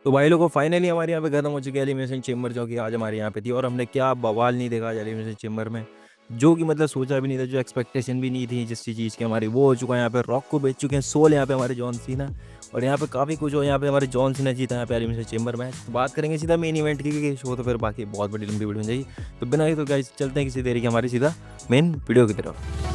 तो भाई लोगों फाइनली हमारे यहाँ पे खत्म हो चुकी है एलिमिनेशन चेम्बर, जो कि आज हमारे यहाँ पे थी। और हमने क्या बवाल नहीं देखा आज एलिमिनेशन चेम्बर में, जो कि मतलब सोचा भी नहीं था, जो एक्सपेक्टेशन भी नहीं थी जिस चीज़ की हमारी, वो हो चुका है। यहाँ पे रॉक को बेच चुके हैं, सोल यहाँ पे हमारे जॉन सीना। और यहाँ पे काफ़ी कुछ हो, यहाँ पे हमारे जॉन सीना जीता यहाँ पे एलिमिनेशन चेम्बर में। तो बात करेंगे सीधा मेन इवेंट की, क्योंकि शो तो फिर बाकी बहुत बड़ी लंबी वीडियो हो जाएगी। तो बिना ही तो गाइस चलते हैं किसी देरी के हमारी सीधा मेन वीडियो की तरफ।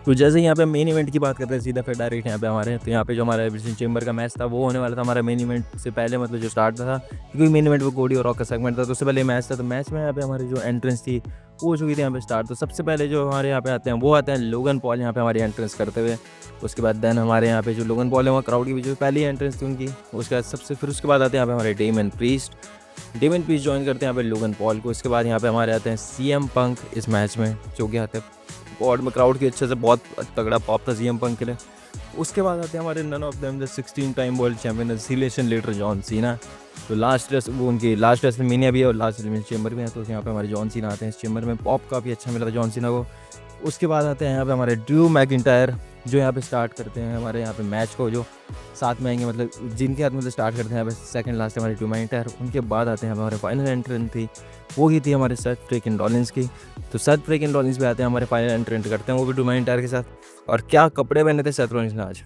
तो जैसे ही यहाँ पे मेन इवेंट की बात करते हैं सीधा फिर डायरेक्ट यहाँ पे हमारे, तो यहाँ पे जो हमारा एलिमिनेशन चेम्बर का मैच था वो होने वाला था हमारा मेन इवेंट से पहले, मतलब जो स्टार्ट था, क्योंकि मेन इवेंट वो कोडी और रॉक का सेगमेंट था। तो उससे पहले मैच था, तो मैच में यहाँ पे हमारी जो एंट्रेंस थी वो हो चुकी थी यहाँ पे स्टार्ट। तो सबसे पहले जो हमारे यहाँ पे आते हैं वो आते हैं लोगन पॉल यहाँ पे हमारी एंट्रेंस करते हुए। उसके बाद देन हमारे यहाँ पे जो लोगन पॉल है वहाँ क्राउड की जो पहली एंट्रेंस थी उनकी। उसके बाद सबसे फिर उसके बाद आते हैं यहाँ पे हमारे डेमन प्रीस्ट ज्वाइन करते हैं यहाँ पे लोगन पॉल को। इसके बाद यहाँ पे हमारे आते हैं CM पंक इस मैच में, जो कि आते हैं पॉड में क्राउड की अच्छे से बहुत तगड़ा पॉप था CM पंक के लिए। उसके बाद आते हैं हमारे none of them the 16 time world champion Cenation leader John Cena. तो वो उनकी लास्ट रेसलमेनिया भी है और लास्ट एलिमिनेशन चेंबर भी है। तो यहाँ पे हमारे जॉन सीना आते हैं इस चेंबर में, पॉप काफ़ी अच्छा मिला था जॉन सीना को। उसके बाद आते हैं यहाँ पे हमारे ड्रू मैकिंटायर, जो यहाँ पे स्टार्ट करते हैं हमारे यहाँ पे मैच को, जो साथ में आएंगे, मतलब जिनके हाथ में से स्टार्ट करते हैं यहाँ पे सेकंड लास्ट हमारे ड्रू मैकिंटायर। उनके बाद आते हैं हमारे फाइनल एंट्रेंट थी, वो ही थी हमारे सेथ फ्रीकिन रॉलिंस की। तो सेथ फ्रीकिन रॉलिंस भी आते हैं हमारे फाइनल एंट्रेंट करते हैं, वो भी ड्रू मैकिंटायर के साथ। और क्या कपड़े पहने थे सेथ रॉलिंस ने आज।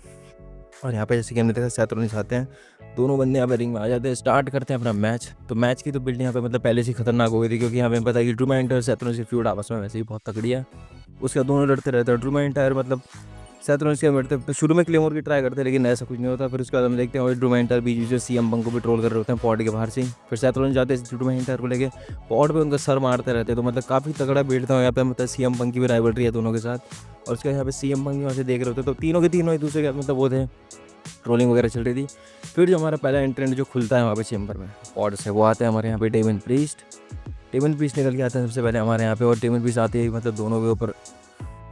और यहाँ पे जैसे कि हमने देखा सेथ रॉलिंस आते हैं, दोनों बंदे यहाँ पे रिंग में आ जाते हैं, स्टार्ट करते हैं अपना मैच। तो मैच की तो बिल्ड यहाँ पे मतलब पहले से ही खतरनाक हो गई थी, क्योंकि यहाँ पे पता है कि ड्रू मैकिंटायर सेथ रॉलिंस की फ्यूड आपस में वैसे ही बहुत तगड़ी है। उसके बाद दोनों लड़ते रहते हैं। ड्रू मैकिंटायर मतलब सेथ रॉलिंस के लड़ते हैं, शुरू में क्लेमोर की ट्राई करते हैं लेकिन ऐसा कुछ नहीं होता। फिर उसके बाद हम देखते हैं ड्रू मैकिंटायर बीच जो CM पंक को भी ट्रोल कर रहे होते हैं पॉड के बाहर से ही। फिर सेथ रॉलिंस जाते हैं ड्रू मैकिंटायर को लेके, पॉड पे उनका सर मारते रहते हैं। तो मतलब काफ़ी तगड़ा बिल्ड था यहाँ पे, मतलब CM पंक की भी राइवलरी है दोनों के साथ। और उसके यहाँ पे CM पंक वहाँ से देख रहे होते, तो तीनों के तीनों एक दूसरे के मतलब वो थे, ट्रोलिंग वगैरह चल रही थी। फिर जो हमारा पहला एंट्रेंट जो खुलता है वहाँ पे चेंबर में पॉड से, वो आते हैं हमारे यहाँ पे डेमन प्रीस्ट निकल के आते हैं सबसे पहले हमारे यहाँ पे। और डेमन प्रीस्ट आते ही मतलब दोनों के ऊपर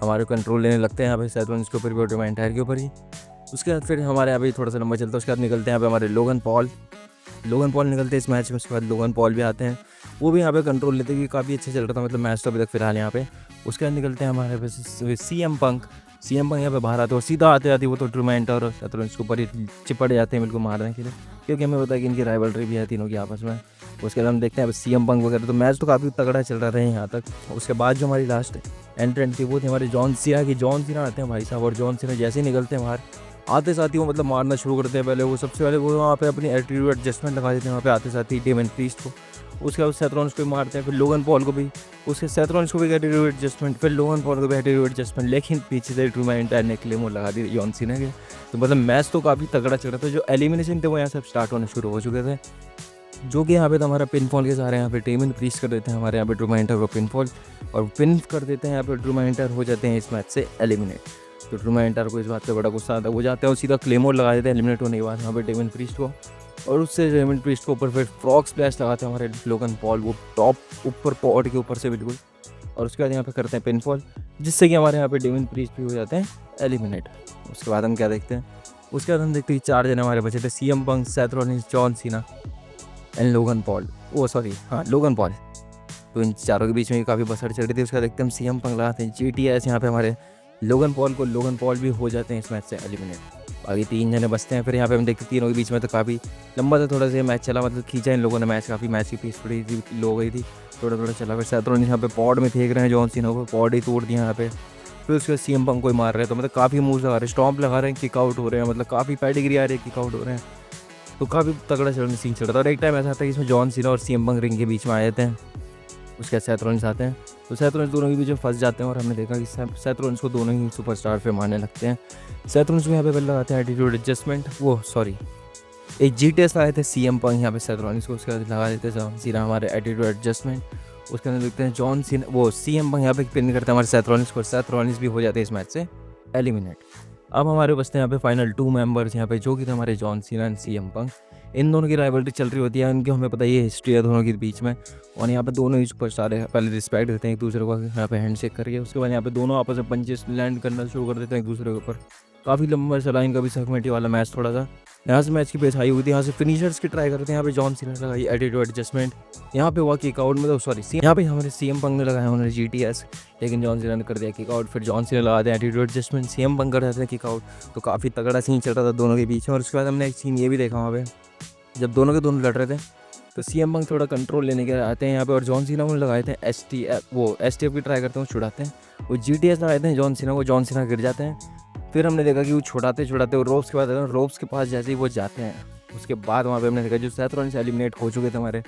हमारे कंट्रोल लेने लगते हैं यहाँ पे, सेथ रॉलिंस के ऊपर भी और ड्रू मैकिंटायर के ऊपर ही। उसके बाद फिर हमारे यहाँ पे थोड़ा सा लंबा चलता है। उसके बाद निकलते हैं यहाँ पे हमारे लोगन पॉल निकलते हैं इस मैच में। उसके बाद लोगन पॉल भी आते हैं, वो भी यहाँ पे कंट्रोल लेते हैं, क्योंकि काफ़ी अच्छे चल रहा था मतलब मैच तो अभी तक फिलहाल यहाँ पे। उसके बाद निकलते हैं हमारे पे CM पंक यहाँ पे बाहर आते हैं, और सीधा आते आते वो तो ड्रू मैकिंटायर और सेथ रॉलिंस के ऊपर ही चिपट जाते हैं बिल्कुल मारने के लिए, क्योंकि हमें पता है कि इनकी राइवलरी भी है तीनों की आपस में। उसके बाद हम देखते हैं CM पंक वगैरह, तो मैच तो काफ़ी तगड़ा चल रहा है यहाँ तक। उसके बाद जो हमारी लास्ट एंट्रेंट थी वो थी हमारे जॉन सीना आते हैं भाई साहब। और जॉन सीना जैसे ही निकलते हैं बाहर, आते साथ ही वो मतलब मारना शुरू करते हैं। पहले वो सबसे पहले वो वहाँ पे अपनी एटीट्यूड एडजस्टमेंट लगा देते हैं वहाँ पे आते साथ ही डेमन प्रीस्ट को। उसके बाद सेथ रॉलिंस को भी मारते हैं, फिर लोगन पॉल को भी। उसके सेथ रॉलिंस को भी एटीट्यूड एडजस्टमेंट, फिर लोगन पॉल को भी एटीट्यूड एडजस्टमेंट, लेकिन पीछे से ड्रू मैकिंटायर ने क्लेमोर लगा दी जॉन सीना के। तो मतलब मैच तो काफ़ी तगड़ा चल रहा था। जो एलिमिनेशन थे वो यहाँ से स्टार्ट होने शुरू हो चुके थे, जो कि यहाँ पे तो हमारा पिनफॉल के सहारे यहाँ पे डेमन प्रीस्ट कर देते हैं हमारे यहाँ पे ड्रू मैकिंटायर को पिनफॉल, और पिन कर देते हैं यहाँ पे ड्रू मैकिंटायर, हो जाते हैं इस मैच से एलिमिनेट। तो ड्रू मैकिंटायर को इस बात पे बड़ा गुस्सा आता है, वो जाते हैं और सीधा क्लेमोर लगा देते हैं एलिमिनेट होने के बाद यहाँ पे डेमन प्रीस्ट को। और उससे डेमन प्रीस्ट के ऊपर फिर फ्रॉग स्प्लैश लगाते हैं हमारे लोगन पॉल, वो टॉप ऊपर पॉड के ऊपर से बिल्कुल। और उसके बाद यहाँ पे करते हैं पिनफॉल, जिससे कि हमारे यहाँ पे डेमन प्रीस्ट भी हो जाते हैं एलिमिनेट। उसके बाद हम क्या देखते हैं, उसके बाद हम देखते हैं 4 जने हमारे बचे थे, CM punk, Seth Rollins, John Cena and Logan Paul, Logan Paul. तो इन चारों के बीच में काफ़ी बसड़ चल रही थी। उसका देखते हम CM पंक लगाते हैं GTS यहाँ पे हमारे लोगन पॉल भी हो जाते हैं इस मैच से एलिमिनेट। बाकी 3 जने बचते हैं। फिर यहाँ पे हम देखते हैं तीनों के बीच में तो काफ़ी लंबा था थोड़ा सा मैच चला, मतलब खींचा इन लोगों ने मैच, काफ़ी मैच की पीस थोड़ी सी लो गई थी, थोड़ा चला। फिर सेथ रॉलिंस यहाँ पे पॉड में फेंक रहे हैं जॉन सीना को, पॉड ही तोड़ दिया यहाँ पे। फिर उसके बाद CM पंक को ही मार रहे हैं, तो मतलब काफ़ी मूव लगा रहे हैं, स्टॉम्प लगा रहे हैं, किक आउट हो रहे हैं, मतलब काफ़ी पैडिग्री आ रही है, किक आउट हो रहे हैं। तो काफ़ी तगड़ा चलने सीन चल रहा था। और एक टाइम ऐसा आता है कि इसमें जॉन सीना और CM पंक रिंग के बीच में आ जाते हैं। उसके बाद सेथ रॉलिंस आते हैं, तो सेथ रॉलिंस दोनों के बीच में फंस जाते हैं, और हमने देखा कि सेथ रॉलिंस को दोनों ही सुपरस्टार पे मारने लगते हैं। सेथ रॉलिंस को यहाँ पे पहले लगाते हैं एटीट्यूड एडजस्टमेंट, एक GTS लगाए थे CM पंक यहाँ पे सेथ रॉलिंस को। उसके बाद लगा देते हैं जॉन सीना हमारे एटीट्यूड एडजस्टमेंट। उसके अंदर देखते हैं CM पंक यहाँ पे पिन करते हैं हमारे सेथ रॉलिंस को, सेथ रॉलिंस भी हो जाते हैं इस मैच से एलिमिनेट। अब हमारे बचते हैं यहाँ पे फाइनल 2 मेंबर्स यहाँ पे, जो कि थे हमारे जॉन सीना एंड CM पंक। इन दोनों की राइवलरी चल रही होती है, इनकी हमें पता ही है हिस्ट्री है दोनों के बीच में। और यहाँ पे दोनों ही सुपरस्टार है, पहले रिस्पेक्ट देते हैं एक दूसरे को यहाँ पे हैंड शेक करके। उसके बाद यहाँ पे दोनों आपस में पंचेस लैंड करना शुरू कर देते हैं एक दूसरे के ऊपर। काफ़ी लंबा चला इनका भी सेगमेंट वाला मैच थोड़ा सा। यहाँ से मैच की पेस हाई हुई थी, यहाँ से फिनिशर्स की ट्राई करते हैं। यहाँ पे जॉन सीना लगाई एटीट्यूड एडजस्टमेंट, यहाँ पे हुआ किक आउट, मतलब सॉरी यहाँ पे हमारे सीएम पंक ने लगाया उन्होंने जीटीएस, लेकिन जॉन सीना ने कर दिया किक आउट। फिर जॉन सीना लगाते हैं एटीट्यूड एडजस्टमेंट, सीएम पंक कर जाते हैं किक आउट। तो काफ़ी तगड़ा सीन चल रहा था दोनों के बीच में। और उसके बाद हमने एक सीन ये भी देखा वहाँ पे, जब दोनों के दोनों लड़ रहे थे तो सीएम पंक थोड़ा कंट्रोल लेने के आते हैं यहाँ पे, और जॉन सीना को लगाए थे एसटीएफ की ट्राई करते हैं, छुड़ाते हैं। वो जीटीएस लगाए थे जॉन सीना को, जॉन सीना गिर जाते हैं। फिर हमने देखा कि वो छुड़ाते और रोप्स के बाद रोप्स के पास जैसे ही वो जाते हैं, उसके बाद वहाँ पे हमने देखा जो सेथ रॉलिंस एलिमिनेट हो चुके थे हमारे,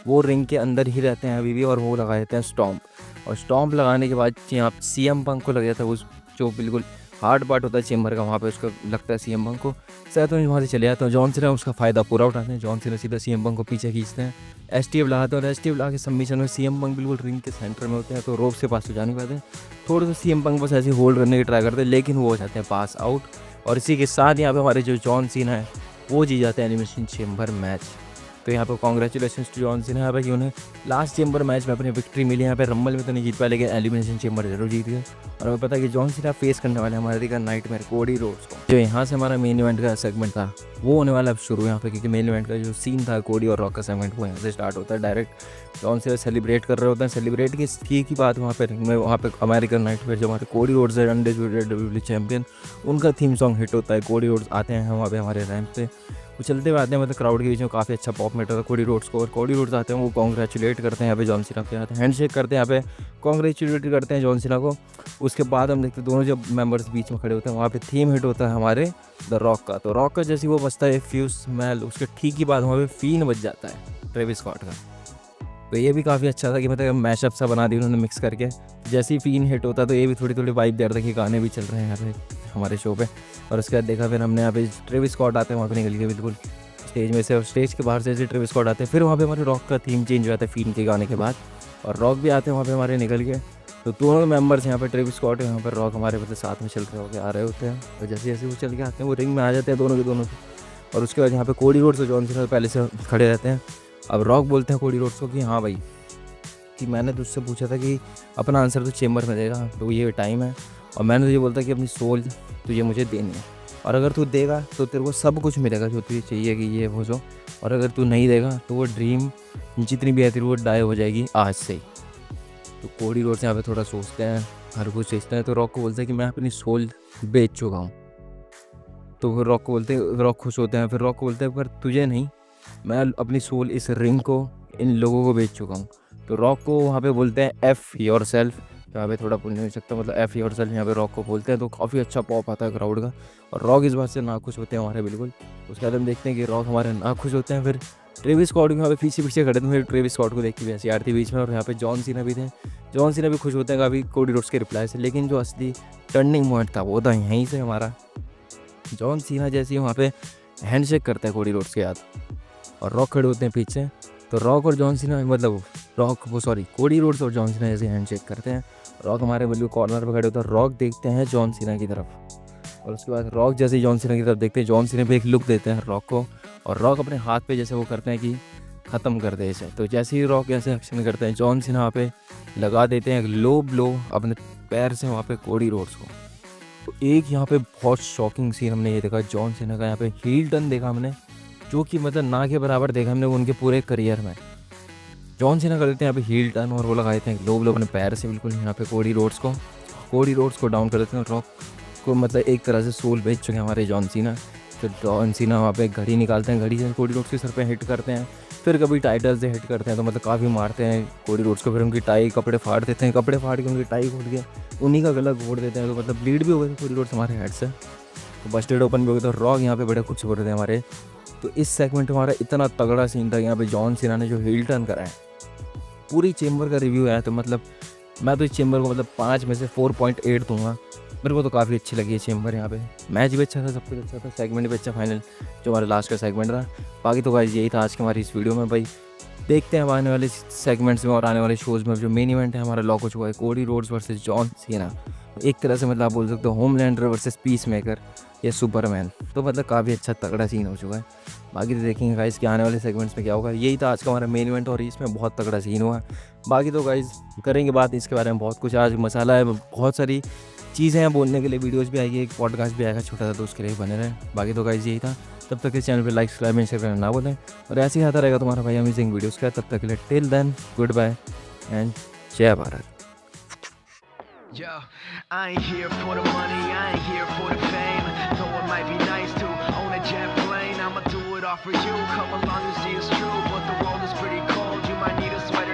वो रिंग के अंदर ही रहते हैं अभी भी, और वो लगा देते हैं स्टॉम्प। और स्टॉम्प लगाने के बाद यहाँ सीएम पंक को लग जाता है उस जो बिल्कुल हार्ड पार्ट होता है चेम्बर का, वहाँ पे उसका लगता है सीएम पंक को। सेथ रॉलिंस वहाँ से चले जाते हैं, जॉन सीना उसका फ़ायदा पूरा उठाते हैं। जॉन सीना सीधा सीएम पंक को पीछे खींचते हैं, एसटीएफ लगाते हैं, और एसटीएफ लगा के सबमिशन में सीएम पंक बिल्कुल रिंग के सेंटर में होते हैं, तो रोप से पास तो जा नहीं पाते हैं। थोड़ा सा सीएम पंक बस ऐसे होल्ड करने की ट्राई करते हैं, लेकिन वो हो जाते हैं पास आउट। और इसी के साथ यहाँ पे हमारे जो जॉन सीना है वो जीत जाते हैं एलिमिनेशन चेम्बर मैच। तो यहाँ पे कॉन्ग्रेचुलेशन टू जॉन सीना यहाँ पे कि उन्हें लास्ट चेम्बर मैच में अपनी विक्ट्री मिली। यहाँ पे रंबल में तो नहीं जीत पाए, लेकिन एलिमिनेशन चेम्बर जरूर जीत गए। और हमें पता है कि जॉन सीना फेस करने वाले हमारे नाइटमेयर कोडी रोड्स को। जो यहाँ से हमारा मेन इवेंट का सेगमेंट था वो होने वाला अब शुरू यहाँ पे, क्योंकि मेन इवेंट का जो सीन था कोडी और रॉक का सेगमेंट वो यहाँ से स्टार्ट होता है। डायरेक्ट जॉन सीना सेलिब्रेट कर रहे होते हैं, सेलिब्रेट की बात वहाँ पे अमेरिकन नाइटमेयर जो हमारे कोडी रोड्स है अनडिस्प्यूटेड डब्ल्यूडब्ल्यूई चैंपियन, उनका थीम सॉन्ग हिट होता है। कोडी रोड्स आते हैं वहाँ पे हमारे रैंप पे, वो चलते हुए आते हैं, मतलब क्राउड के बीच में काफ़ी अच्छा पॉप मिलता था कोडी रोड्स को। और कोडी रोड्स आते हैं, वो कॉन्ग्रेचुलेट करते हैं यहाँ पे जॉन सीना के आते हैं, हैंडशेक करते हैं यहाँ पे, कॉन्ग्रेचुलेट करते हैं जॉन सीना को। उसके बाद हम देखते हैं दोनों जब मेंबर्स बीच में खड़े होते हैं, वहाँ पे थीम हिट होता है हमारे द रॉक का। तो रॉक का जैसे वो बजता है फ्यू स्मेल, उसके ठीक ही बाद वहाँ पे फीन बज जाता है ट्रेविस स्कॉट का। तो ये भी काफ़ी अच्छा था कि मतलब मैशअप सा बना दिया उन्होंने मिक्स करके। जैसे ही फीन हिट होता तो ये भी थोड़ी थोड़ी वाइब दे रहा था कि गाने भी चल रहे हैं यहाँ पे हमारे शो पे। और उसके बाद देखा फिर हमने यहाँ पे ट्रेविस स्कॉट आते हैं वहाँ पे निकल के बिल्कुल स्टेज में से, और स्टेज के बाहर से ऐसे ट्रेविस स्कॉट आते हैं। फिर वहाँ पे हमारे रॉक का थीम चेंज हो जाता है फीन के गाने के बाद, और रॉक भी आते हैं वहाँ पे हमारे निकल के। तो दोनों मेंबर्स यहाँ पे ट्रेविस स्कॉट यहाँ पर रॉक हमारे मतलब साथ में चल रहे होकर आ रहे होते हैं। और जैसे जैसे वो चल के आते हैं वो रिंग में आ जाते हैं दोनों के दोनों। और उसके बाद यहाँ पे कोडी रोड्स और जॉन सीना पहले से खड़े रहते हैं। अब रॉक बोलते हैं कोडी रोड्स को कि हाँ भाई, कि मैंने तुझसे पूछा था कि अपना आंसर तो चेम्बर में देगा, तो ये टाइम है, और मैंने तुझे बोलता कि अपनी सोल तुझे मुझे देनी है, और अगर तू देगा तो तेरे को सब कुछ मिलेगा जो तुझे चाहिए कि ये हो जो, और अगर तू नहीं देगा तो वो ड्रीम जितनी भी है तेरी वो डाई हो जाएगी आज से ही। तो कोडी रोड्स यहाँ पे थोड़ा सोचते हैं, हर कुछ सोचते हैं। तो रॉक को बोलते हैं कि मैं अपनी सोल बेच चुका हूँ। तो फिर रॉक को बोलते हैं, रॉक खुश होते हैं। फिर रॉक को बोलते हैं पर तुझे नहीं, मैं अपनी सोल इस रिंग को इन लोगों को बेच चुका हूँ। तो रॉक को वहाँ पे बोलते हैं एफ योर सेल्फ, यहाँ पे थोड़ा बोल नहीं सकता, मतलब एफ योर सेल्फ यहाँ पे रॉक को बोलते हैं। तो काफ़ी अच्छा पॉप आता है क्राउड का, और रॉक इस बात से नाखुश होते हैं हमारे बिल्कुल। उसके बाद हम देखते हैं कि रॉक हमारे नाखुश होते हैं। फिर ट्रेविस स्कॉट भी यहाँ पे पीछे पीछे खड़े थे, फिर ट्रेविस स्कॉट को देख के भी ऐसी यार थी बीच में। और यहाँ पे जॉन सीना भी थे, जॉन सीना भी खुश होते हैं काफ़ी कोडी रोड्स के रिप्लाई से। लेकिन जो असली टर्निंग पॉइंट था वो था यहीं से हमारा, जॉन सीना जैसे ही वहाँ पे हैंडशेक करता है कोडी रोड्स के साथ, और रॉक खड़े होते हैं पीछे। तो रॉक और जॉन सीना मतलब कोडी रोड्स और जॉन सीना जैसे हैंडशेक करते हैं, रॉक हमारे बिल्कुल कॉर्नर पर खड़े होते हैं। रॉक देखते हैं जॉन सीना की तरफ, और उसके बाद रॉक जैसे ही जॉन सीना की तरफ देखते हैं, जॉन सीना पे एक लुक देते हैं रॉक को, और रॉक अपने हाथ पे जैसे वो करते हैं कि ख़त्म कर दे इसे। तो जैसे ही रॉक ऐसे एक्शन करते हैं, जॉन सीना वहाँ पे लगा देते हैं एक लो ब्लो अपने पैर से वहाँ पे कोडी रोड्स को। तो एक यहाँ पे बहुत शॉकिंग सीन हमने ये देखा, जॉन सीना का यहाँ पे हील टर्न देखा हमने, जो कि मतलब ना के बराबर देखा हमने उनके पूरे करियर में। जॉन सीना कर देते हैं यहाँ पे हील टर्न, और वो लगा देते हैं लो ब्लो अपने पैर से बिल्कुल यहाँ पे कोडी रोड्स को डाउन कर देते हैं। रॉक को मतलब एक तरह से सोल बेच चुके हैं हमारे जॉन सीना। तो जॉन सीना वहाँ पे घड़ी निकालते हैं, घड़ी से कोडी रोड्स के सर पे हिट करते हैं, फिर कभी टाइटल से हिट करते हैं, तो मतलब काफ़ी मारते हैं कोडी रोड्स को। फिर उनकी टाई कपड़े फाड़ देते हैं, कपड़े फाड़ के उनकी टाई खोल के उन्हीं का गला घोड़ देते हैं। तो मतलब ब्लीड भी हो गए थे कोडी रोड्स हमारे हेड से, तो बस्टेड ओपन भी हो गए। तो रॉक यहाँ पे बड़े खुश हो रहे थे हमारे। तो इस सेगमेंट में हमारा इतना तगड़ा सीन था यहाँ पे जॉन सीना ने जो हील टर्न करा है। पूरी चेम्बर का रिव्यू आया, तो मतलब मैं तो इस चेम्बर को मतलब 5 में से 4.8 दूंगा। मेरे को तो काफ़ी अच्छी लगी है चेम्बर। यहाँ पे मैच भी अच्छा था, सब कुछ अच्छा था, सेगमेंट भी अच्छा, फाइनल जो हमारा लास्ट का सेगमेंट था। बाकी तो गाइस यही था आज की हमारी इस वीडियो में। भाई देखते हैं अब आने वाले सेगमेंट्स में और आने वाले शोज़ में जो मेन इवेंट है हमारा लॉक हो चुका है, Cody Rhodes versus John Cena. एक तरह से मतलब आप बोल सकते हो होमलैंडर वर्सेस पीस मेकर या सुपरमैन। तो मतलब काफ़ी अच्छा तगड़ा सीन हो चुका है। बाकी तो देखेंगे गाइस कि आने वाले सेगमेंट्स में क्या होगा। यही था आज का हमारा मेन इवेंट, और इसमें बहुत तगड़ा सीन हुआ। बाकी तो गाइस करेंगे बात इसके बारे में, बहुत कुछ आज मसाला है, बहुत सारी चीज़ें हैं बोलने के लिए, वीडियोज़ भी आएगी, एक पॉडकास्ट भी आएगा छोटा सा, तो उसके लिए बने रहें। बाकी तो गाइस यही था। तब तक इस चैनल पे लाइक सब्सक्राइब एंड शेयर करना ना भूलें, और ऐसे ही आता रहेगा तुम्हारा भाई अमेजिंग वीडियोज़ का। तब तक के लिए till then good bye and जय Bharat. Yo, I ain't here for the money, I ain't here for the fame. Though it might be nice to own a jet plane, I'ma do it all for you. Come along and see it's true, but the world is pretty cold. You might need a sweater.